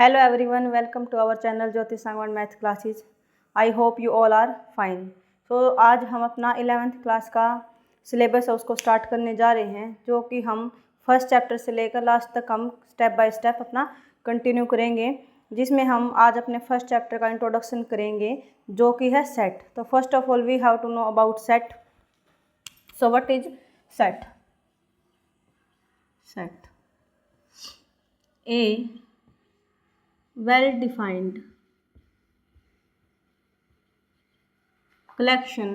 Hello everyone, welcome to our channel Jyoti Sangwan math classes. I hope you all are fine. तो आज हम अपना 11th class का syllabus है उसको स्टार्ट करने जा रहे हैं, जो कि हम फर्स्ट चैप्टर से लेकर लास्ट तक हम स्टेप बाय स्टेप अपना कंटिन्यू करेंगे, जिसमें हम आज अपने फर्स्ट चैप्टर का इंट्रोडक्शन करेंगे जो कि है सेट। तो first of all we have to know about set. So what is set? Set a well-defined collection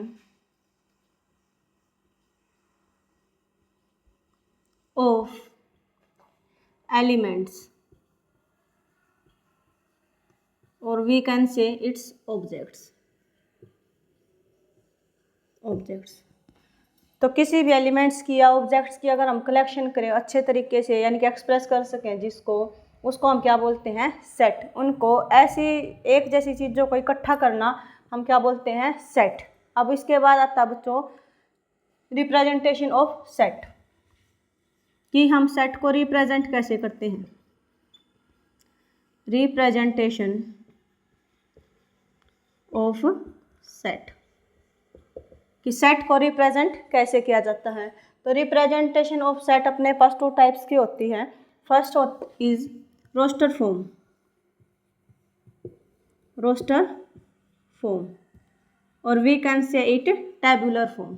of elements, or we can say its objects। तो किसी भी एलिमेंट्स की या ऑब्जेक्ट्स की अगर हम कलेक्शन करें अच्छे तरीके से, यानी कि एक्सप्रेस कर सकें जिसको, उसको हम क्या बोलते हैं? सेट। उनको ऐसी एक जैसी चीज़ों को इकट्ठा करना हम क्या बोलते हैं? सेट। अब इसके बाद आता है बच्चों रिप्रेजेंटेशन ऑफ सेट, कि हम सेट को रिप्रेजेंट कैसे करते हैं। रिप्रेजेंटेशन ऑफ सेट, कि सेट को रिप्रेजेंट कैसे किया जाता है। तो रिप्रेजेंटेशन ऑफ सेट अपने पास टू टाइप्स की होती है। फर्स्ट इज रोस्टर फॉर्म, और we can say it tabular form,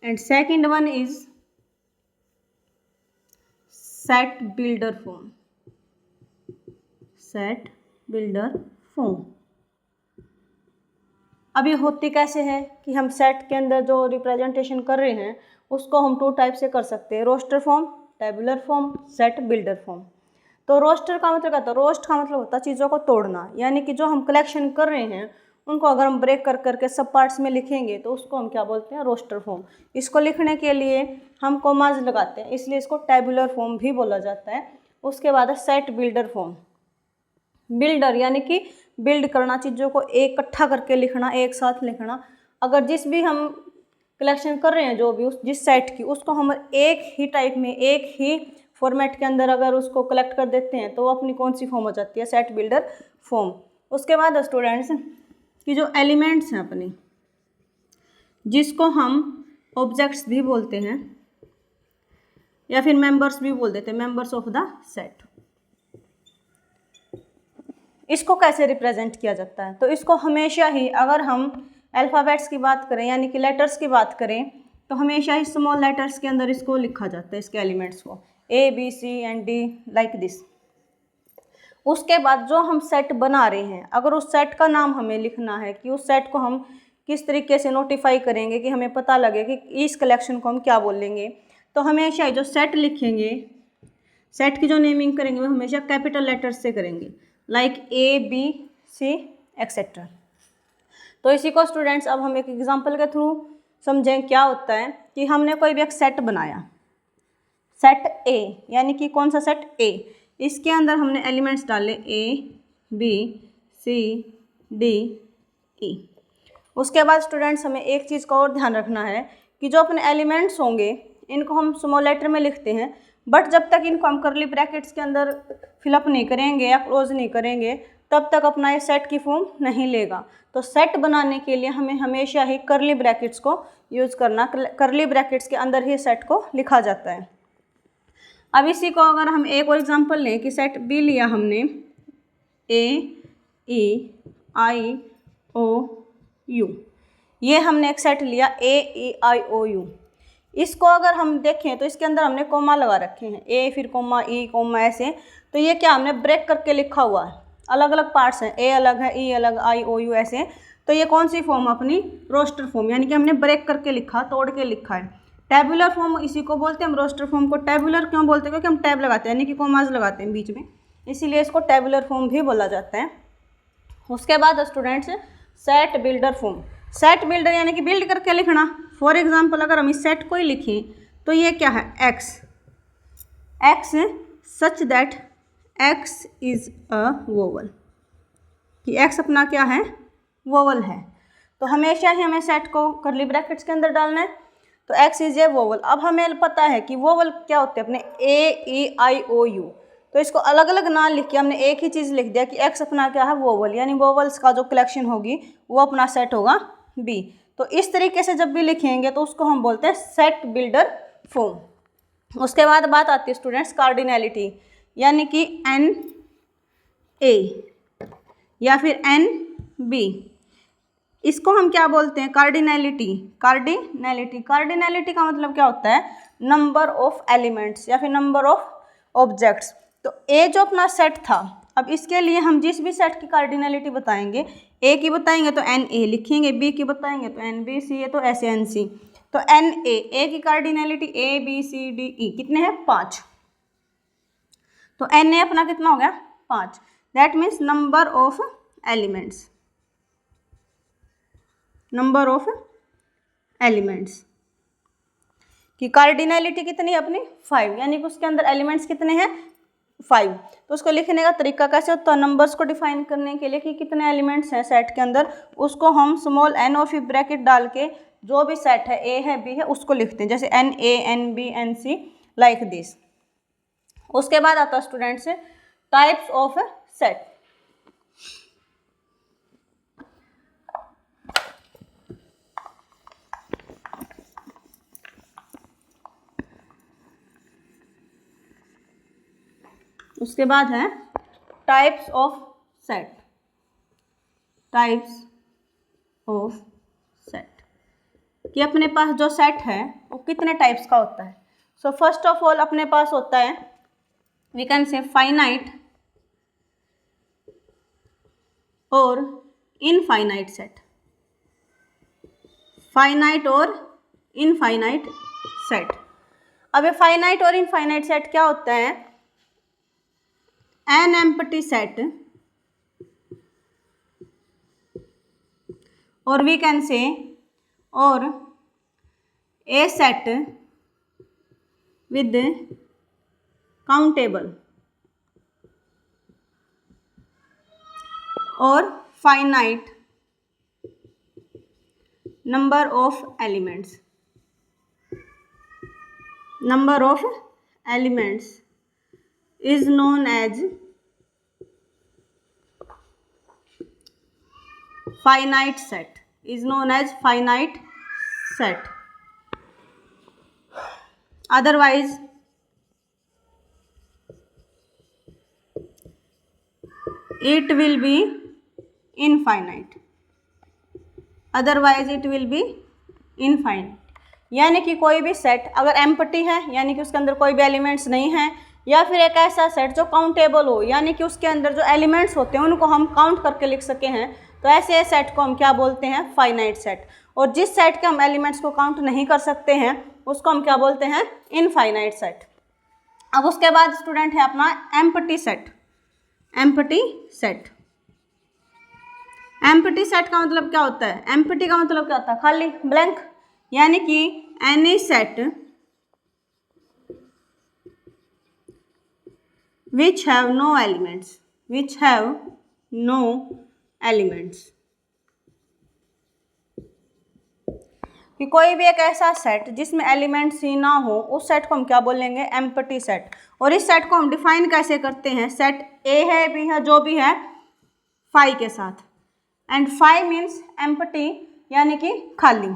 and second one is set builder form. अब ये होती कैसे है कि हम सेट के अंदर जो रिप्रेजेंटेशन कर रहे हैं उसको हम टू टाइप से कर सकते हैं, roster form, tabular form, set builder form. तो रोस्टर का मतलब क्या होता है? रोस्ट का मतलब होता है चीज़ों को तोड़ना, यानी कि जो हम कलेक्शन कर रहे हैं उनको अगर हम ब्रेक कर करके सब पार्ट्स में लिखेंगे तो उसको हम क्या बोलते हैं? Roster form. इसको लिखने के लिए हम कोमाज लगाते हैं, इसलिए इसको टेबुलर फॉर्म भी बोला जाता है। उसके बाद है सेट बिल्डर फॉर्म। बिल्डर यानी कि बिल्ड करना, चीज़ों को इकट्ठा करके लिखना, एक साथ लिखना। अगर जिस भी हम कलेक्शन कर रहे हैं जो भी जिस सेट की, उसको हम एक ही टाइप में, एक ही फॉर्मेट के अंदर अगर उसको कलेक्ट कर देते हैं तो वो अपनी कौन सी फॉर्म हो जाती है? Set builder form. उसके बाद स्टूडेंट्स की जो एलिमेंट्स हैं अपनी, जिसको हम ऑब्जेक्ट्स भी बोलते हैं या फिर मेंबर्स भी बोल देते हैं, मेंबर्स ऑफ द सेट, इसको कैसे रिप्रेजेंट किया जाता है? तो इसको हमेशा ही, अगर हम अल्फ़ाबेट्स की बात करें यानी कि लेटर्स की बात करें, तो हमेशा ही स्मॉल लेटर्स के अंदर इसको लिखा जाता है, इसके एलिमेंट्स को A B C and D like this. उसके बाद जो हम सेट बना रहे हैं, अगर उस सेट का नाम हमें लिखना है कि उस सेट को हम किस तरीके से नोटिफाई करेंगे कि हमें पता लगे कि इस कलेक्शन को हम क्या बोलेंगे, तो हमेशा ही जो सेट लिखेंगे, सेट की जो नेमिंग करेंगे वो हमेशा कैपिटल लेटर्स से करेंगे, like A B C etcetera. तो इसी को स्टूडेंट्स अब हम एक एग्जांपल के थ्रू समझें क्या होता है कि हमने कोई भी एक सेट बनाया, सेट A, यानी कि कौन सा सेट? A। इसके अंदर हमने एलिमेंट्स डाले A B C D E। उसके बाद स्टूडेंट्स हमें एक चीज़ का और ध्यान रखना है कि जो अपने एलिमेंट्स होंगे इनको हम स्मॉल लेटर में लिखते हैं, बट जब तक इनको हम करली ब्रैकेट्स के अंदर फिलअप नहीं करेंगे या क्लोज नहीं करेंगे तब तक अपना ये सेट की फॉर्म नहीं लेगा। तो सेट बनाने के लिए हमें हमेशा ही करली ब्रैकेट्स को यूज़ करना, करली ब्रैकेट्स के अंदर ही सेट को लिखा जाता है। अब इसी को अगर हम एक और एग्जांपल लें कि सेट बी लिया हमने, AEIOU, ये हमने एक सेट लिया AEIOU। इसको अगर हम देखें तो इसके अंदर हमने कोमा लगा रखे हैं, A फिर कोमा E कोमा ऐसे। तो ये क्या हमने ब्रेक करके लिखा हुआ है, अलग अलग पार्ट्स हैं, A अलग है, E अलग, IOU ऐसे। तो ये कौन सी फॉर्म? अपनी रोस्टर फॉर्म, यानी कि हमने ब्रेक करके लिखा, तोड़ के लिखा है। टैबुलर फॉर्म इसी को बोलते हैं हम। रोस्टर फॉर्म को टैबुलर क्यों बोलते हैं? क्योंकि हम टैब लगाते हैं, यानी कि कोमाज लगाते हैं बीच में, इसीलिए इसको टैबुलर फॉर्म भी बोला जाता है। उसके बाद students set builder form. Set builder यानी कि बिल्ड करके लिखना। फॉर एग्जांपल अगर हम इस सेट को ही लिखें तो ये क्या है? X such that x is a vowel, कि एक्स अपना क्या है? वोवल है। तो हमेशा ही हमें सेट को करली ब्रैकेट्स के अंदर डालना है। तो एक्स इज ए वोवल। अब हमें पता है कि वोवल क्या होते हैं अपने ए ई आई ओ यू, तो इसको अलग अलग ना लिख के हमने एक ही चीज़ लिख दिया कि एक्स अपना क्या है वोवल, यानी वोवल्स का जो कलेक्शन होगी वो अपना सेट होगा बी। तो इस तरीके से जब भी लिखेंगे तो उसको हम बोलते हैं सेट बिल्डर फॉर्म। उसके बाद बात आती है स्टूडेंट्स कार्डिनैलिटी, यानी कि एन ए या फिर एन बी, इसको हम क्या बोलते हैं कार्डिनैलिटी। कार्डिनैलिटी का मतलब क्या होता है नंबर ऑफ एलिमेंट्स या फिर नंबर ऑफ ऑब्जेक्ट्स। तो ए जो अपना सेट था, अब इसके लिए हम जिस भी सेट की कार्डिनैलिटी बताएंगे, ए की बताएंगे तो एन ए लिखेंगे, बी की बताएंगे तो एन बी, सी है तो ऐसे एन सी। तो एन ए की cardinality A B C D E कितने हैं 5, तो एन ए अपना कितना हो गया 5। That means number of elements, number of elements की कार्डिनैलिटी कितनी है अपनी 5, यानी कि उसके अंदर एलिमेंट्स कितने हैं 5। तो उसको लिखने का तरीका कैसे होता है, नंबर्स को डिफाइन करने के लिए कि कितने एलिमेंट्स हैं सेट के अंदर, उसको हम स्मॉल एन और फिर ब्रैकेट डाल के जो भी सेट है ए है बी है उसको लिखते हैं, जैसे n A n B n C like this. उसके बाद आता है स्टूडेंट्स टाइप्स ऑफ सेट। उसके बाद है types of set, types of set कि अपने पास जो सेट है वो कितने टाइप्स का होता है। सो फर्स्ट ऑफ ऑल अपने पास होता है वी कैन से फाइनाइट और इनफाइनाइट सेट, फाइनाइट और इनफाइनाइट सेट। अब ये फाइनाइट और इनफाइनाइट सेट क्या होता है, an empty set or we can say or a set with countable or finite number of elements, number of elements is known as finite set, is known as finite set, otherwise it will be infinite, otherwise it will be infinite। यानी कि कोई भी set अगर empty है यानी कि उसके अंदर कोई भी एलिमेंट्स नहीं है, या फिर एक ऐसा सेट जो काउंटेबल हो यानी कि उसके अंदर जो एलिमेंट्स होते हैं उनको हम काउंट करके लिख सके हैं, तो ऐसे सेट को हम क्या बोलते हैं फाइनाइट सेट। और जिस सेट के हम एलिमेंट्स को काउंट नहीं कर सकते हैं उसको हम क्या बोलते हैं इनफाइनाइट सेट। अब उसके बाद स्टूडेंट है अपना empty set. Empty set, empty set का मतलब क्या होता है, एम्प्टी का मतलब क्या होता है खाली ब्लैंक, यानी कि any set which have no elements, which have no elements, कि कोई भी एक ऐसा सेट जिसमें एलिमेंट्स ही ना हो उस सेट को हम क्या बोलेंगे एम्प्टी सेट। और इस सेट को हम डिफाइन कैसे करते हैं, सेट ए है बी है जो भी है फाई के साथ, एंड फाई मीन्स एम्प्टी यानी कि खाली।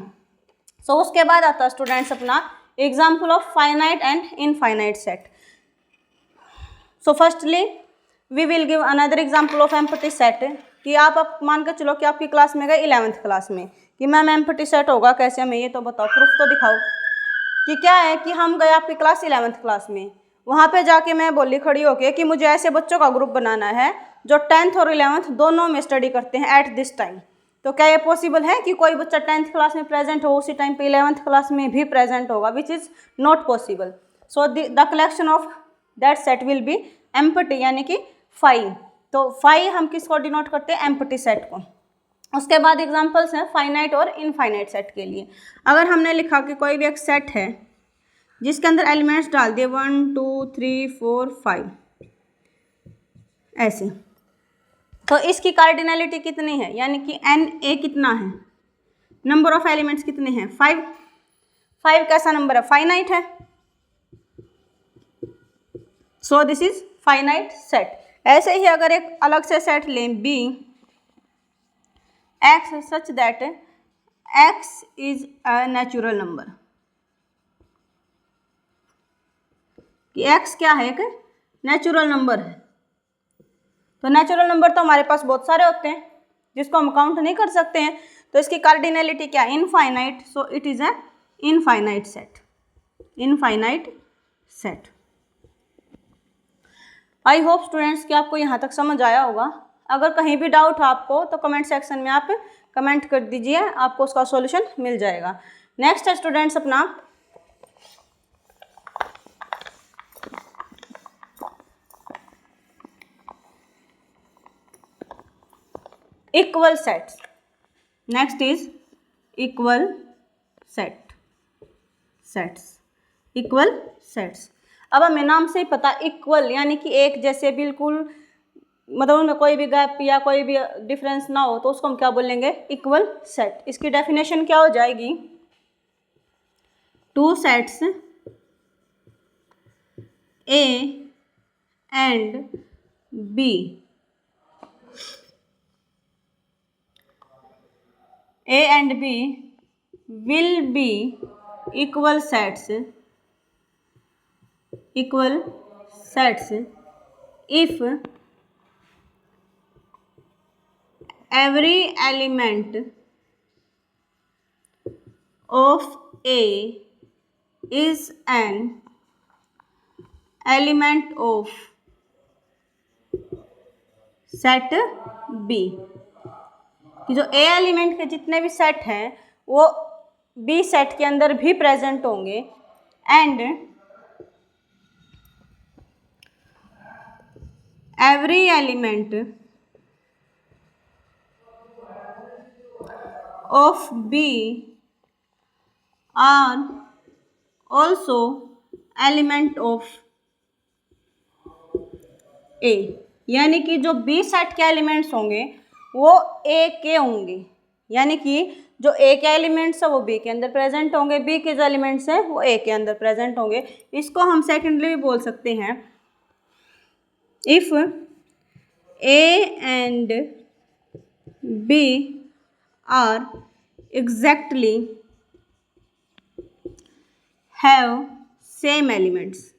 सो उसके बाद आता है स्टूडेंट्स अपना example of finite and infinite set. So firstly we will give another example of empty set, कि आप मान के चलो कि आपकी क्लास में गए 11th क्लास में कि मैम एम्प्टी सेट होगा कैसे, हमें ये तो बताओ, प्रूफ तो दिखाओ। कि क्या है कि हम गए आपकी क्लास 11th क्लास में, वहाँ पे जाके मैं बोली खड़ी होके कि मुझे ऐसे बच्चों का ग्रुप बनाना है जो 10th और 11th दोनों में स्टडी करते हैं एट दिस टाइम। तो क्या ये पॉसिबल है कि कोई बच्चा 10th क्लास में प्रेजेंट हो उसी टाइम पे 11th क्लास में भी प्रेजेंट होगा, which is not possible. So the collection of that set will be empty यानी कि फाई। तो फाई हम किसको डिनोट करते हैं एम्प्टी सेट को। उसके बाद एग्जांपल्स हैं फाइनाइट और इनफाइनाइट सेट के लिए। अगर हमने लिखा कि कोई भी एक सेट है जिसके अंदर एलिमेंट्स डाल दिए 1 2 3 4 5 ऐसे, तो इसकी कार्डिनैलिटी कितनी है, यानी कि एन ए कितना है, नंबर ऑफ एलिमेंट्स कितने हैं 5। 5 कैसा नंबर है? फाइनाइट है, so this is finite set. ऐसे ही अगर एक अलग से सेट लें B x such that x is a natural number, कि एक्स क्या है? एक नेचुरल नंबर है। तो नेचुरल नंबर तो हमारे पास बहुत सारे होते हैं जिसको हम काउंट नहीं कर सकते हैं, तो इसकी कार्डिनलिटी क्या है? Infinite, so it is a infinite set, infinite set. I hope students कि आपको यहाँ तक समझ आया होगा। अगर कहीं भी डाउट हो आपको तो कमेंट सेक्शन में आप कमेंट कर दीजिए, आपको उसका सॉल्यूशन मिल जाएगा। नेक्स्ट है स्टूडेंट्स अपना equal sets. Next is equal sets, equal sets. अब हमें नाम से ही पता इक्वल यानी कि एक जैसे, बिल्कुल मतलब उनमें कोई भी गैप या कोई भी डिफरेंस ना हो, तो उसको हम क्या बोलेंगे? Equal set. इसकी डेफिनेशन क्या हो जाएगी? Two sets A and B A and B will be equal sets if every element of A is an element of set B, कि जो ए एलिमेंट के जितने भी सेट हैं वो बी सेट के अंदर भी प्रेजेंट होंगे, and every element of B are also element of A, यानी कि जो बी सेट के एलिमेंट्स होंगे वो ए के होंगे, यानी कि जो ए के एलिमेंट्स है वो बी के अंदर प्रेजेंट होंगे, बी के जो एलिमेंट्स हैं वो ए के अंदर प्रेजेंट होंगे। इसको हम सेकेंडली भी बोल सकते हैं, if A and B are exactly have same elements,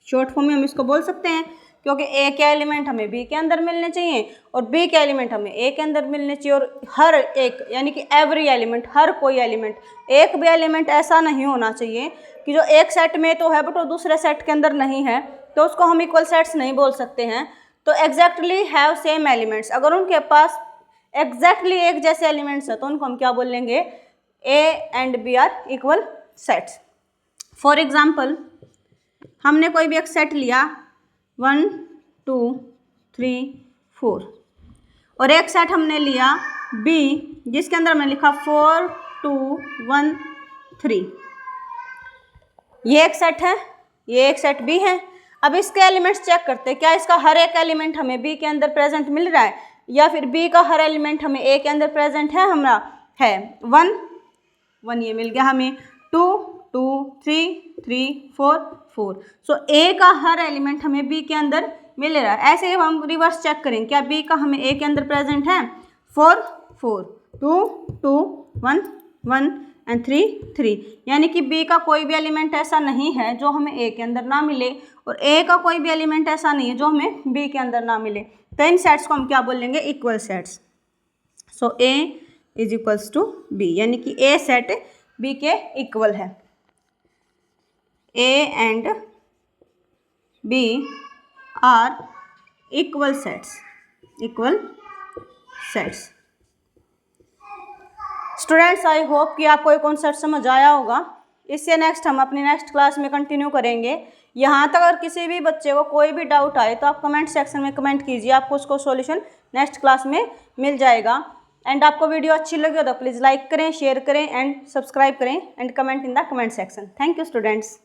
short form में हम इसको बोल सकते हैं, क्योंकि ए के एलिमेंट हमें बी के अंदर मिलने चाहिए और बी के एलिमेंट हमें ए के अंदर मिलने चाहिए, और हर एक यानी कि एवरी एलिमेंट, हर कोई एलिमेंट, एक भी एलिमेंट ऐसा नहीं होना चाहिए कि जो एक सेट में तो है बट वो दूसरे सेट के अंदर नहीं है, तो उसको हम इक्वल सेट्स नहीं बोल सकते हैं। तो एग्जैक्टली हैव सेम एलिमेंट्स, अगर उनके पास एग्जैक्टली एक जैसे एलिमेंट्स हैं तो उनको हम क्या बोलेंगे? A and B are equal sets. For example हमने कोई भी एक सेट लिया 1 2 3 4, और एक सेट हमने लिया B जिसके अंदर हमने लिखा 4 2 1 3। ये एक सेट है, ये एक सेट B है। अब इसके एलिमेंट्स चेक करते हैं, क्या इसका हर एक एलिमेंट हमें B के अंदर प्रेजेंट मिल रहा है, या फिर B का हर एलिमेंट हमें A के अंदर प्रेजेंट है? हमारा है 1 ये मिल गया हमें, 2 2 3 3 4 4, सो A का हर एलिमेंट हमें B के अंदर मिल रहा है। ऐसे ही हम रिवर्स चेक करें, क्या B का हमें A के अंदर प्रेजेंट है? 4 4 2 2 1 1 एंड 3 3, यानी कि B का कोई भी एलिमेंट ऐसा नहीं है जो हमें A के अंदर ना मिले, और A का कोई भी एलिमेंट ऐसा नहीं है जो हमें B के अंदर ना मिले। तो इन सेट्स को हम क्या बोलेंगे? Equal sets. So A is equals to B, यानी कि A सेट B के इक्वल है। A and B are equal sets, students I hope कि आपको ये कॉन्सेप्ट समझ आया होगा। इससे नेक्स्ट हम अपनी नेक्स्ट क्लास में कंटिन्यू करेंगे। यहाँ तक अगर किसी भी बच्चे को कोई भी डाउट आए तो आप कमेंट सेक्शन में कमेंट कीजिए, आपको उसको सॉल्यूशन नेक्स्ट क्लास में मिल जाएगा। एंड आपको वीडियो अच्छी लगी हो तो प्लीज़ लाइक करें, शेयर करें एंड सब्सक्राइब करें and comment in the comment section. Thank you students.